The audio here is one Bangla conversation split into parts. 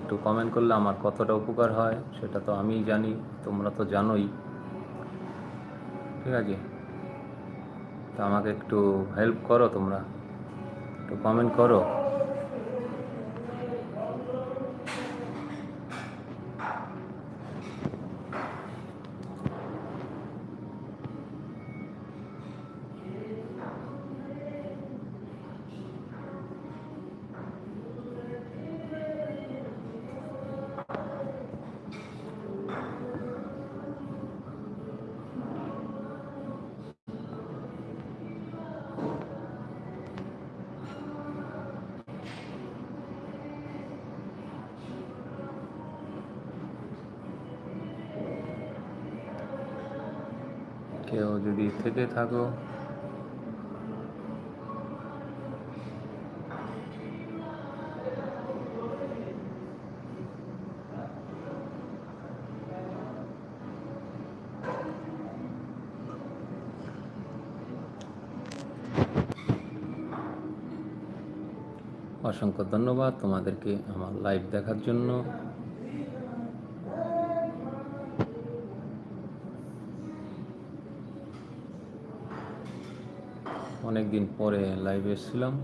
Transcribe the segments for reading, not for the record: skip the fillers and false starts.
একটু কমেন্ট করলে আমার কতটা উপকার হয় সেটা তো আমিই জানি, তোমরা তো জানোই। ঠিক আছে, তো আমাকে একটু হেল্প করো, তোমরা একটু কমেন্ট করো। কেউ যদি থেকে থাকো, অসংখ্য ধন্যবাদ তোমাদেরকে আমার লাইভ দেখার জন্য। অনেক দিন পরে লাইভে এসেছিলাম।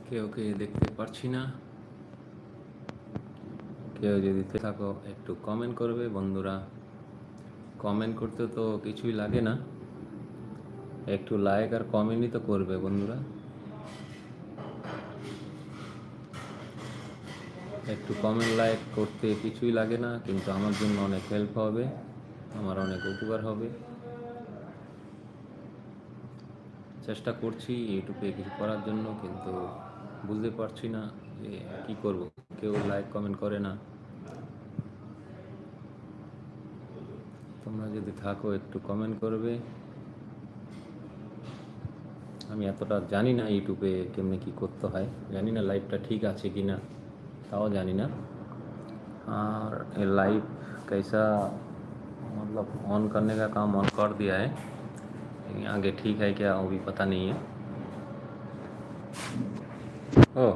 কেউ দেখতে পারছি না। কেউ যদি থাকো একটু কমেন্ট করবে বন্ধুরা। কমেন্ট করতে তো কিছুই লাগে না, একটু লাইক আর কমেন্টই তো করবে বন্ধুরা। একটু কমেন্ট লাইক করতে কিছুই লাগে না, কিন্তু আমার জন্য অনেক হেল্প হবে, আমার অনেক উপকার হবে। চেষ্টা করছি ইউটিউবে কিছু করার জন্য, কিন্তু বুঝতে পারছি না যে কী করব। কেউ লাইক কমেন্ট করে না। তোমরা যদি থাকো একটু কমেন্ট করবে। আমি এতটা জানি না ইউটিউবে কেমনে কী করতে হয়, জানি না লাইভটা ঠিক আছে কি না, তাও জানি না। और ये लाइव कैसा, मतलब ऑन करने का काम ऑन कर दिया है, लेकिन आगे ठीक है क्या वो भी पता नहीं है। ओ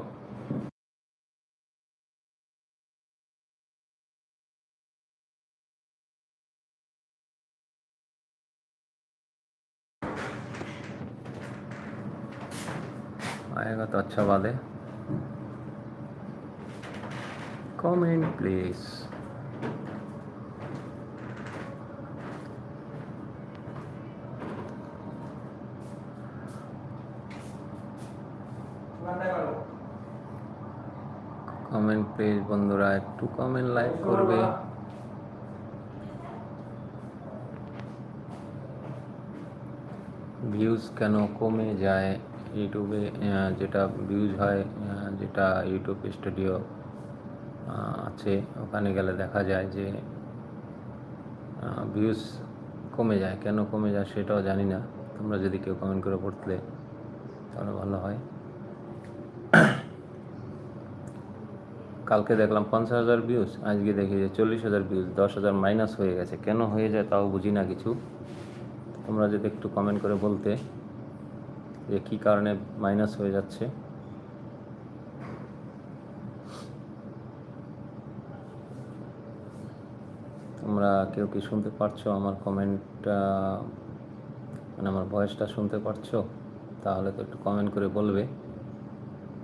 आएगा तो अच्छा बात है। Comment please. কমেন্ট প্লিজ বন্ধুরা, একটু কমেন্ট লাইক করবে। ভিউজ কেন কমে যায় ইউটিউবে? যেটা ভিউজ হয়, যেটা ইউটিউব স্টুডিও আছে ওখানে গেলে দেখা যায় যে ভিউজ কমে যায়। কেন কমে যায় সেটাও জানি না। তোমরা যদি কেউ কমেন্ট করে পড়তে তাহলে ভালো হয়। কালকে দেখলাম 50,000 ভিউজ, আজকে দেখি যে 40,000 ভিউজ, 10,000 মাইনাস হয়ে গেছে। কেন হয়ে যায় তাও বুঝি না কিছু। তোমরা যদি একটু কমেন্ট করে বলতে যে কী কারণে মাইনাস হয়ে যাচ্ছে। তোমরা কেউ কি শুনতে পারছো আমার কমেন্টটা, মানে আমার ভয়েসটা শুনতে পারছো? তাহলে তো একটু কমেন্ট করে বলবে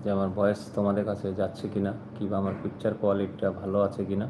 যে আমার ভয়েস তোমাদের কাছে যাচ্ছে কিনা, কিংবা আমার পিকচার কোয়ালিটিটা ভালো আছে কিনা।